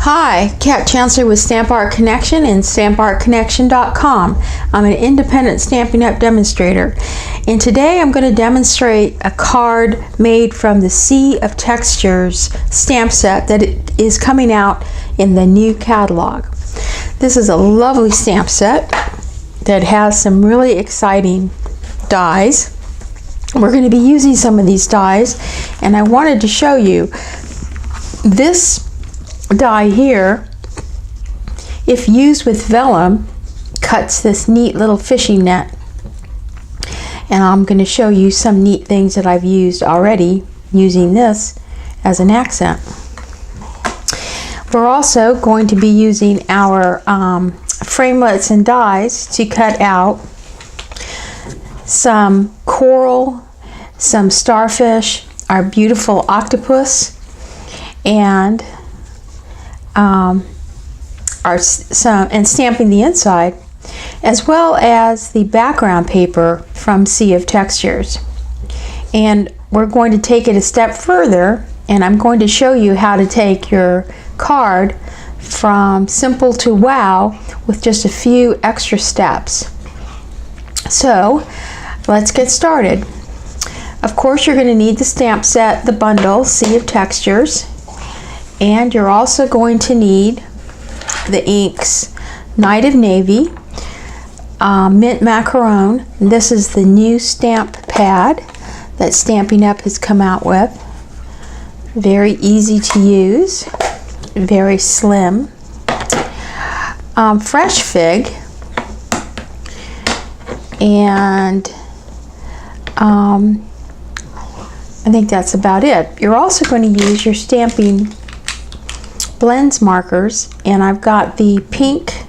Hi, Kat Chancellor with Stamp Art Connection and stampartconnection.com. I'm an independent Stampin' Up! Demonstrator, and today I'm going to demonstrate a card made from the Sea of Textures stamp set that is coming out in the new catalog. This is a lovely stamp set that has some really exciting dies. We're going to be using some of these dies, and I wanted to show you this die here, if used with vellum, cuts this neat little fishing net, and I'm going to show you some neat things that I've used already using this as an accent. We're also going to be using our framelits and dies to cut out some coral, some starfish, our beautiful octopus, and stamping the inside, as well as the background paper from Sea of Textures. And we're going to take it a step further, and I'm going to show you how to take your card from simple to wow with just a few extra steps. So let's get started. Of course, you're going to need the stamp set, the bundle, Sea of Textures, and you're also going to need the inks, Night of Navy, Mint Macaron. This is the new stamp pad that Stampin' Up! Has come out with. Very easy to use, very slim. Fresh fig, and I think that's about it. You're also going to use your stamping blends markers, and I've got the pink,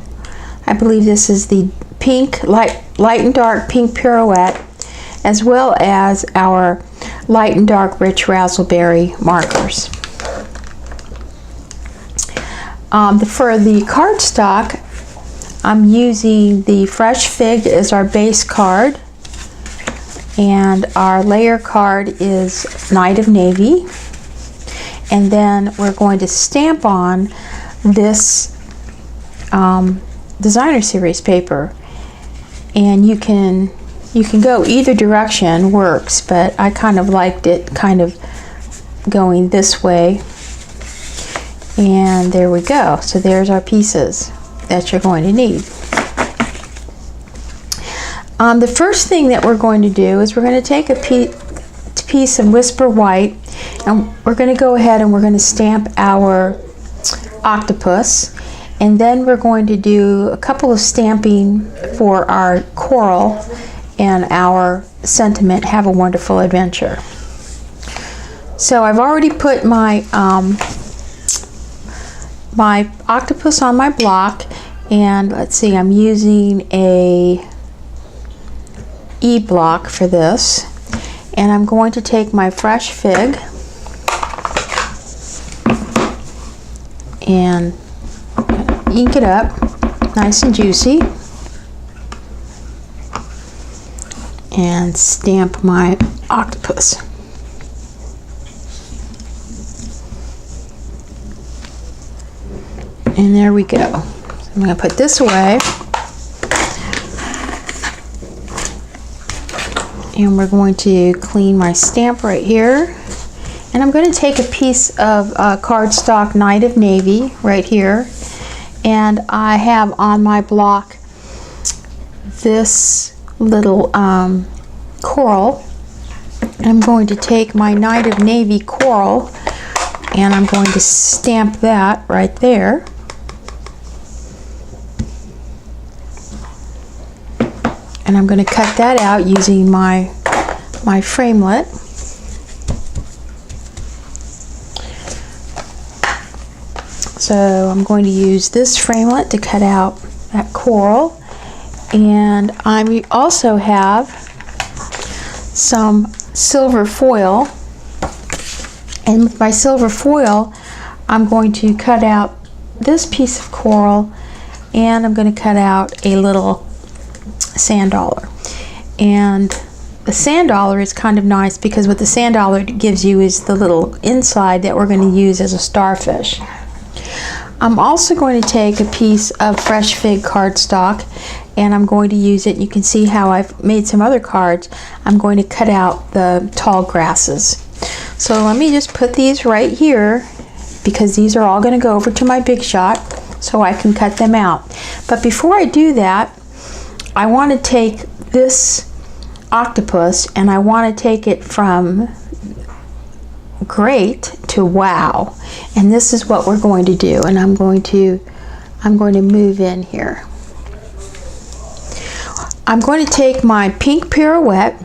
I believe this is the pink, light and dark pink pirouette, as well as our light and dark rich razzleberry markers. For the cardstock, I'm using the fresh fig as our base card, and our layer card is Night of Navy. And then we're going to stamp on this designer series paper, and you can go either direction, works, but I kind of liked it kind of going this way. And there we go. So there's our pieces that you're going to need. The first thing that we're going to do is we're going to take a piece of Whisper White, and we're going to go ahead and we're going to stamp our octopus, and then we're going to do a couple of stamping for our coral and our sentiment, Have a Wonderful Adventure. So I've already put my my octopus on my block, and let's see, I'm using a E block for this, and I'm going to take my fresh fig and ink it up nice and juicy and stamp my octopus. And there we go. So I'm going to put this away, and we're going to clean my stamp right here. And I'm going to take a piece of cardstock Night of Navy right here, and I have on my block this little coral. I'm going to take my Night of Navy coral, and I'm going to stamp that right there. And I'm going to cut that out using my framelit. So I'm going to use this framelit to cut out that coral, and I also have some silver foil, and with my silver foil I'm going to cut out this piece of coral, and I'm going to cut out a little sand dollar. And the sand dollar is kind of nice because what the sand dollar gives you is the little inside that we're going to use as a starfish. I'm also going to take a piece of fresh fig cardstock, and I'm going to use it. You can see how I've made some other cards. I'm going to cut out the tall grasses. So let me just put these right here, because these are all going to go over to my Big Shot so I can cut them out. But before I do that, I want to take this octopus and I want to take it from great to wow. And this is what we're going to do. And I'm going to move in here. I'm going to take my pink pirouette,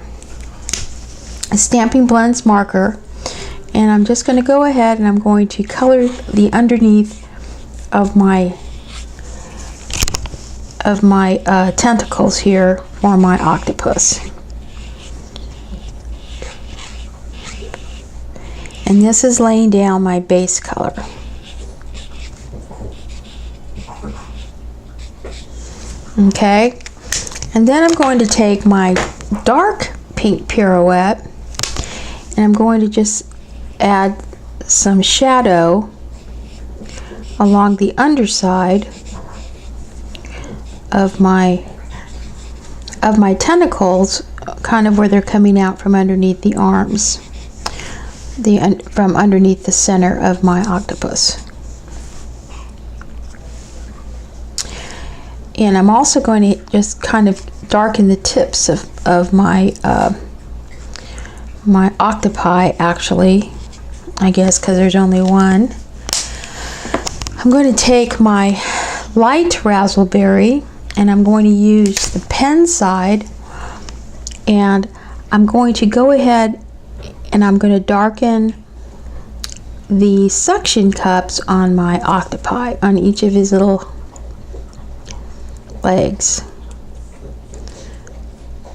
a Stampin' Blends marker, and I'm just going to go ahead and I'm going to color the underneath of my tentacles here for my octopus. And this is laying down my base color. Okay, and then I'm going to take my dark pink pirouette and I'm going to just add some shadow along the underside of my tentacles, kind of where they're coming out from underneath the arms, from underneath the center of my octopus. And I'm also going to just kind of darken the tips of my my octopi, actually, I guess, because there's only one. I'm going to take my light raspberry and I'm going to use the pen side, and I'm going to go ahead and I'm going to darken the suction cups on my octopi, on each of his little legs.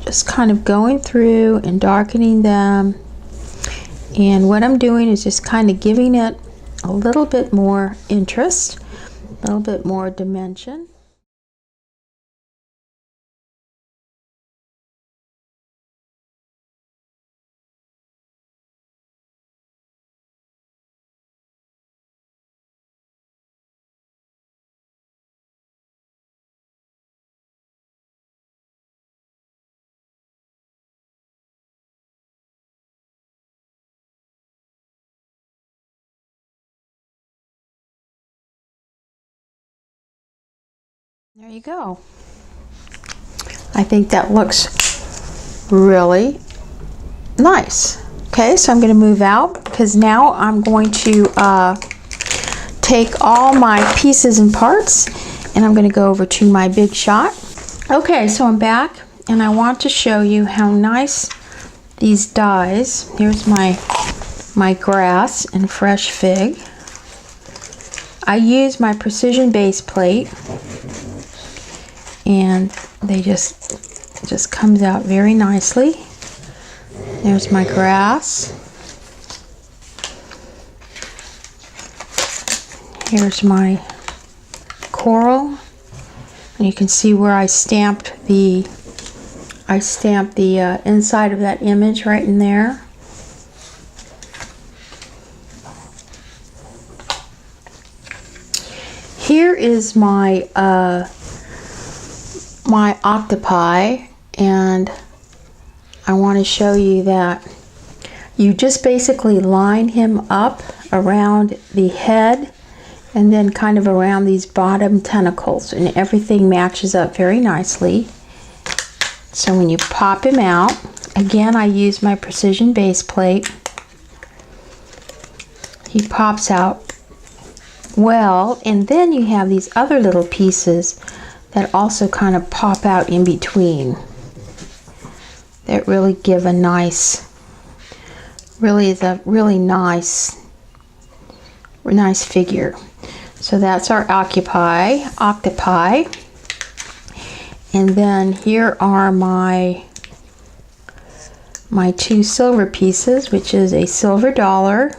Just kind of going through and darkening them. And what I'm doing is just kind of giving it a little bit more interest, a little bit more dimension. There you go. I think that looks really nice. Okay, so I'm going to move out because now I'm going to take all my pieces and parts and I'm going to go over to my Big Shot. Okay, so I'm back and I want to show you how nice these dies. Here's my grass and fresh fig. I use my precision base plate, and they just comes out very nicely. There's my grass. Here's my coral, and you can see where I stamped the inside of that image right in there. Here is my my octopi, and I want to show you that you just basically line him up around the head and then kind of around these bottom tentacles, and everything matches up very nicely. So when you pop him out, again, I use my precision base plate. He pops out well, and then you have these other little pieces that also kind of pop out in between that really give a nice, really is a really nice figure. So that's our octopi. And then here are my two silver pieces, which is a silver dollar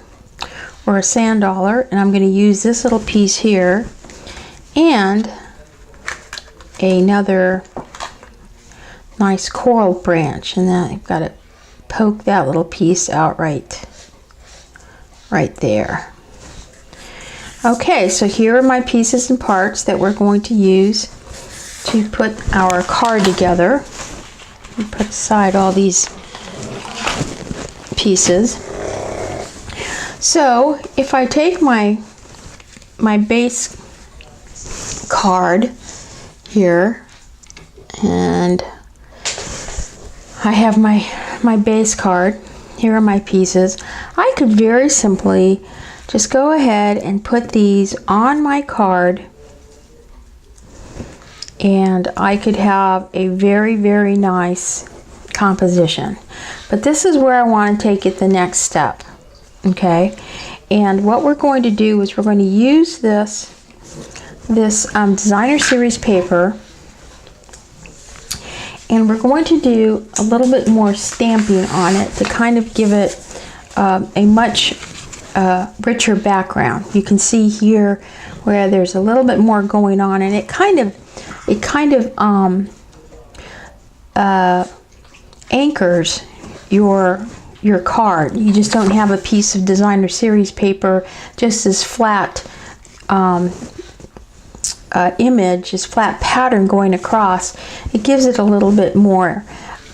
or a sand dollar, and I'm going to use this little piece here and another nice coral branch, and then I've got to poke that little piece out right there. Okay, so here are my pieces and parts that we're going to use to put our card together. We put aside all these pieces. So if I take my base card here, and I have my base card, here are my pieces. I could very simply just go ahead and put these on my card, and I could have a very, very nice composition. But this is where I want to take it the next step. Okay, and what we're going to do is we're going to use this designer series paper, and we're going to do a little bit more stamping on it to kind of give it a much richer background. You can see here where there's a little bit more going on, and it kind of anchors your card. You just don't have a piece of designer series paper, just this flat image, this flat pattern going across. It gives it a little bit more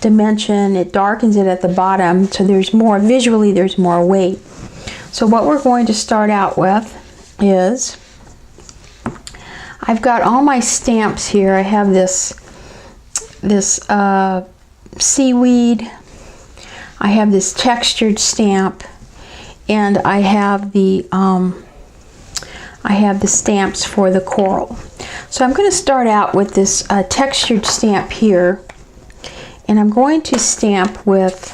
dimension. It darkens it at the bottom, so there's more, visually there's more weight. So what we're going to start out with is, I've got all my stamps here. I have this seaweed, I have this textured stamp, and I have the stamps for the coral. So I'm going to start out with this textured stamp here, and I'm going to stamp with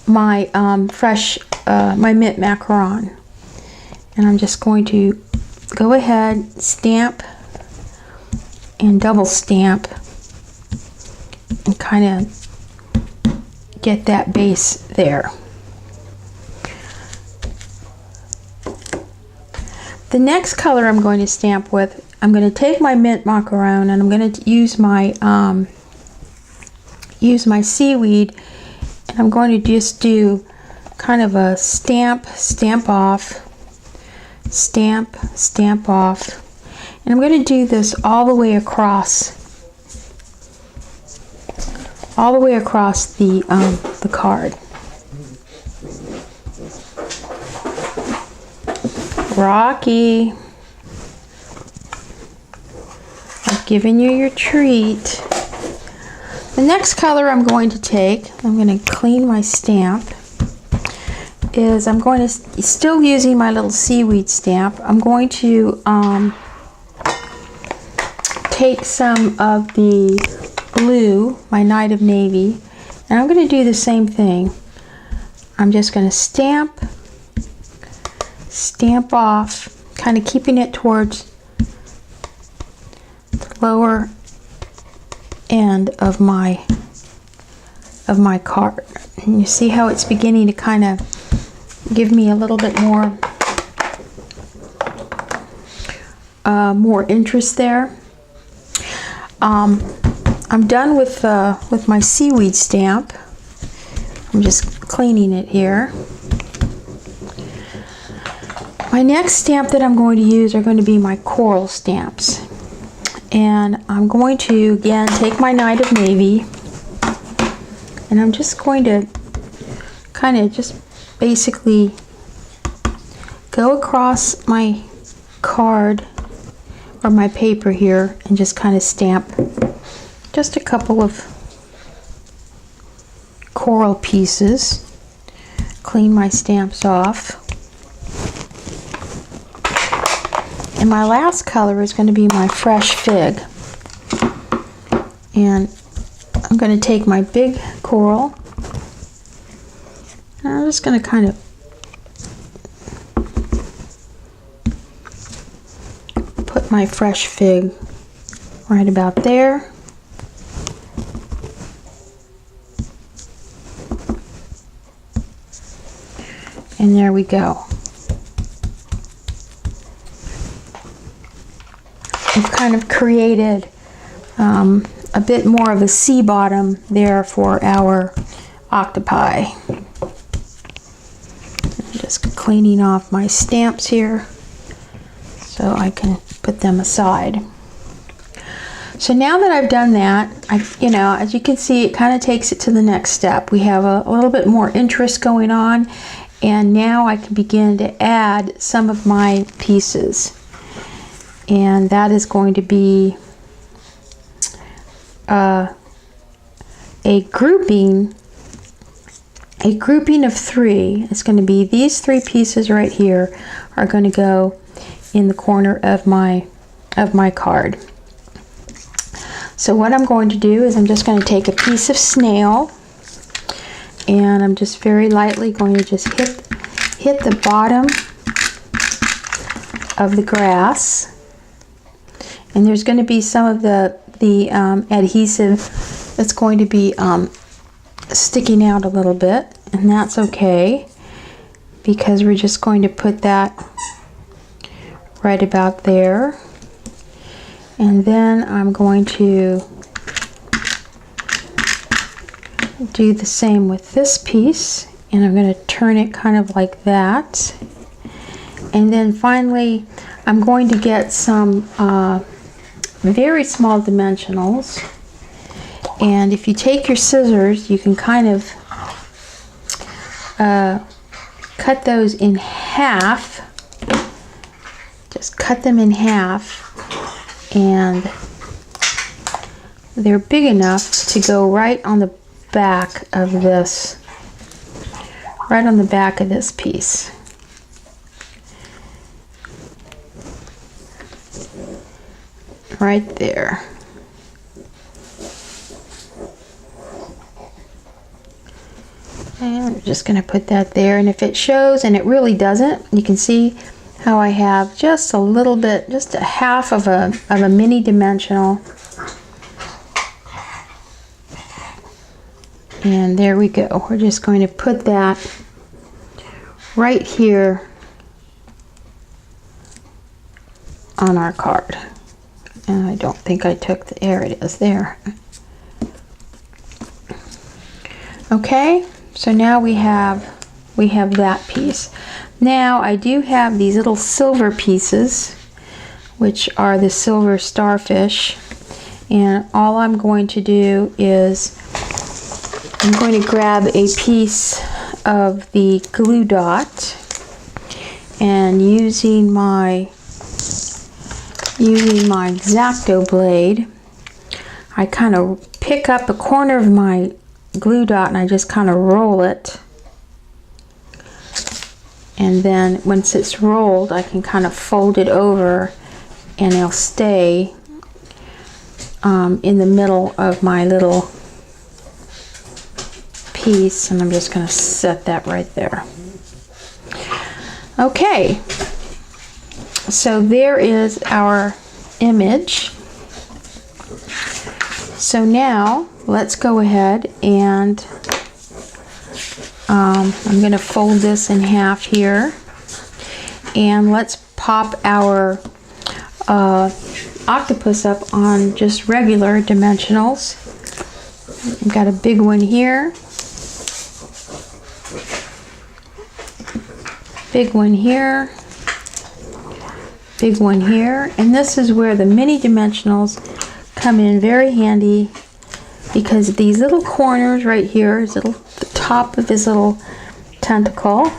my my mint macaron, and I'm just going to go ahead, stamp and double stamp, and kind of get that base there. The next color I'm going to stamp with, I'm going to take my mint macaron, and I'm going to use my seaweed, and I'm going to just do kind of a stamp off, stamp off, and I'm going to do this all the way across the card. Rocky, I've given you your treat. The next color I'm going to take, I'm going to clean my stamp, is I'm going to, still using my little seaweed stamp, I'm going to take some of the blue, my Night of Navy, and I'm going to do the same thing. I'm just going to stamp off, kind of keeping it towards the lower end of my card. And you see how it's beginning to kind of give me a little bit more interest there. I'm done with my seaweed stamp. I'm just cleaning it here. My next stamp that I'm going to use are going to be my coral stamps. And I'm going to, again, take my Night of Navy, and I'm just going to kind of just basically go across my card or my paper here and just kind of stamp just a couple of coral pieces. Clean my stamps off. And my last color is going to be my fresh fig. And I'm going to take my big coral, and I'm just going to kind of put my fresh fig right about there. And there we go. We've kind of created a bit more of a sea bottom there for our octopi. Just cleaning off my stamps here so I can put them aside. So now that I've done that, as you can see, it kind of takes it to the next step. We have a little bit more interest going on, and now I can begin to add some of my pieces. And that is going to be a grouping of 3. It's going to be these 3 pieces right here are going to go in the corner of my card. So what I'm going to do is I'm just going to take a piece of snail, and I'm just very lightly going to just hit the bottom of the grass, and there's going to be some of the adhesive that's going to be sticking out a little bit, and that's okay because we're just going to put that right about there. And then I'm going to do the same with this piece, and I'm going to turn it kind of like that. And then finally I'm going to get some very small dimensionals, and if you take your scissors you can kind of cut those in half. Just cut them in half, and they're big enough to go right on the back of this, piece. Right there. And I'm just going to put that there, and if it shows, and it really doesn't, you can see how I have just a little bit, just a half of a mini dimensional. And there we go. We're just going to put that right here on our card. And I don't think I took there it is there. Okay, so now we have that piece. Now I do have these little silver pieces, which are the silver starfish, and all I'm going to do is I'm going to grab a piece of the glue dot, and using my X-Acto blade, I kind of pick up a corner of my glue dot and I just kind of roll it. And then once it's rolled, I can kind of fold it over, and it'll stay in the middle of my little piece. And I'm just going to set that right there. Okay, so there is our image. So now let's go ahead and I'm going to fold this in half here, and let's pop our octopus up on just regular dimensionals. I've got a big one here, big one here, big one here, and this is where the mini dimensionals come in very handy, because these little corners right here is the top of his little tentacle.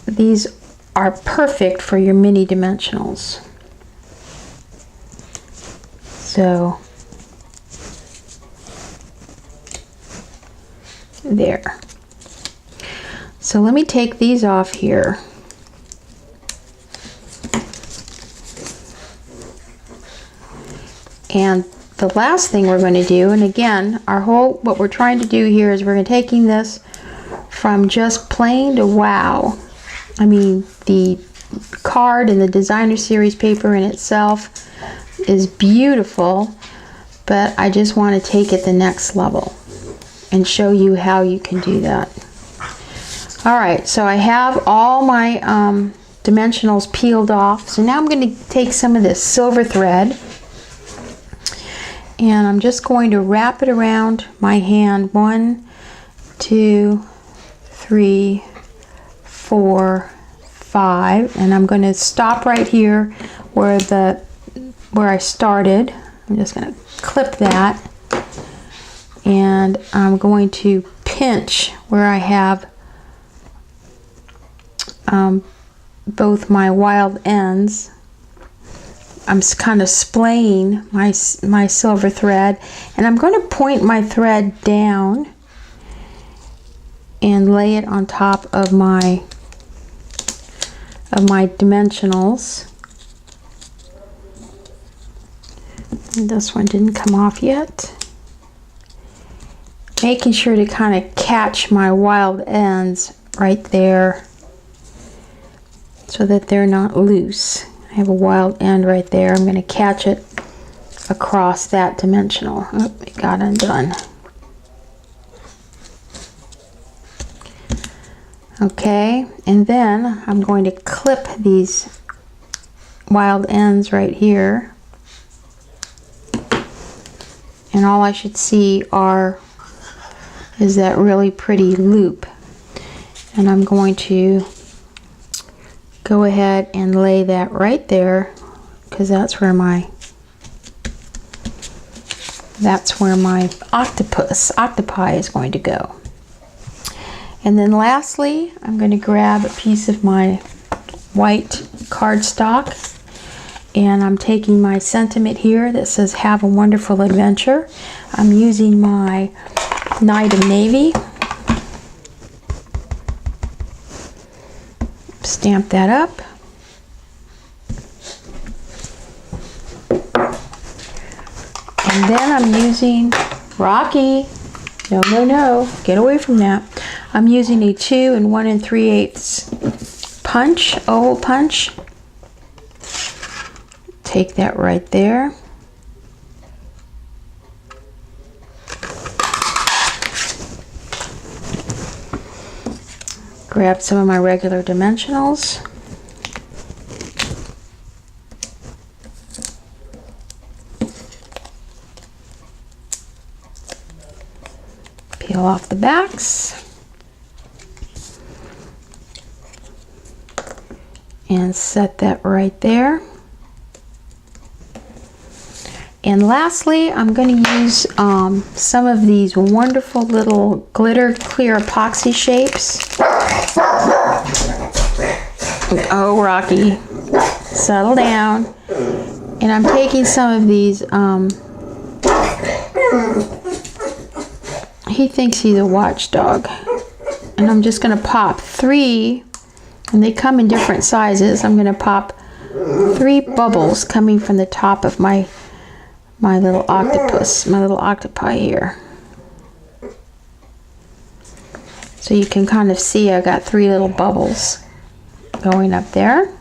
These are perfect for your mini dimensionals. So there. So let me take these off here. And the last thing we're going to do, and again, what we're trying to do here is we're taking this from just plain to wow. I mean, the card and the designer series paper in itself is beautiful, but I just want to take it the next level and show you how you can do that. All right, so I have all my dimensionals peeled off. So now I'm going to take some of this silver thread, and I'm just going to wrap it around my hand. 1, 2, 3, 4, 5, and I'm going to stop right here where I started. I'm just going to clip that, and I'm going to pinch where I have both my wild ends. I'm kind of splaying my silver thread, and I'm going to point my thread down and lay it on top of my dimensionals. And this one didn't come off yet. Making sure to kind of catch my wild ends right there so that they're not loose. I have a wild end right there. I'm going to catch it across that dimensional. Oh, it got undone. Okay, and then I'm going to clip these wild ends right here. And all I should see is that really pretty loop. And I'm going to go ahead and lay that right there, because that's where my octopi is going to go. And then lastly, I'm going to grab a piece of my white cardstock, and I'm taking my sentiment here that says "Have a wonderful adventure." I'm using my Night of Navy. Stamp that up. And then I'm using Rocky. No, get away from that. I'm using a 2 1 3/8 punch, oval punch. Take that right there. Grab some of my regular dimensionals. Peel off the backs. And set that right there. And lastly, I'm going to use some of these wonderful little glitter clear epoxy shapes. Oh, Rocky, settle down. And I'm taking some of these, he thinks he's a watchdog. And I'm just going to pop 3, and they come in different sizes. I'm going to pop 3 bubbles coming from the top of my little octopus, my little octopi here. So you can kind of see I got 3 little bubbles going up there.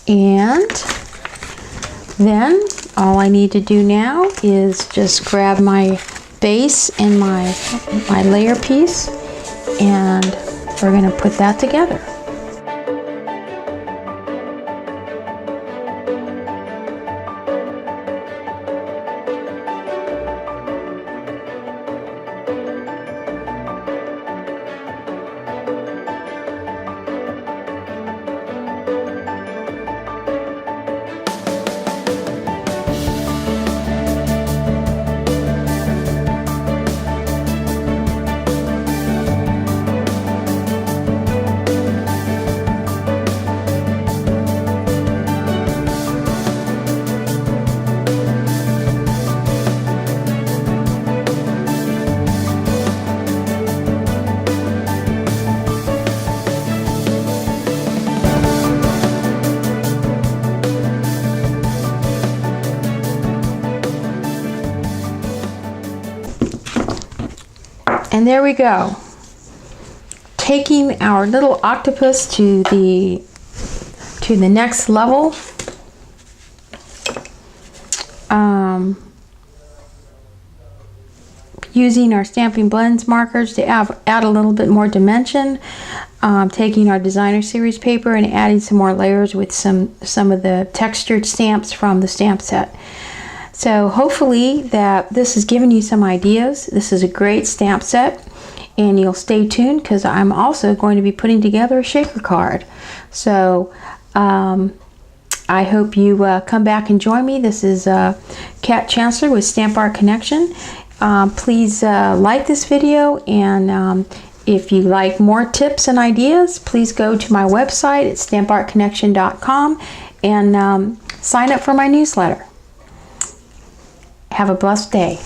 And then all I need to do now is just grab my base and my layer piece, and we're going to put that together. And there we go. Taking our little octopus to the next level. Using our Stampin' Blends markers to add a little bit more dimension. Taking our designer series paper and adding some more layers with some of the textured stamps from the stamp set. So hopefully that this has given you some ideas. This is a great stamp set, and you'll stay tuned because I'm also going to be putting together a shaker card. So I hope you come back and join me. This is Kat Chancellor with Stamp Art Connection. Please like this video, and if you like more tips and ideas, please go to my website at stampartconnection.com and sign up for my newsletter. Have a blessed day.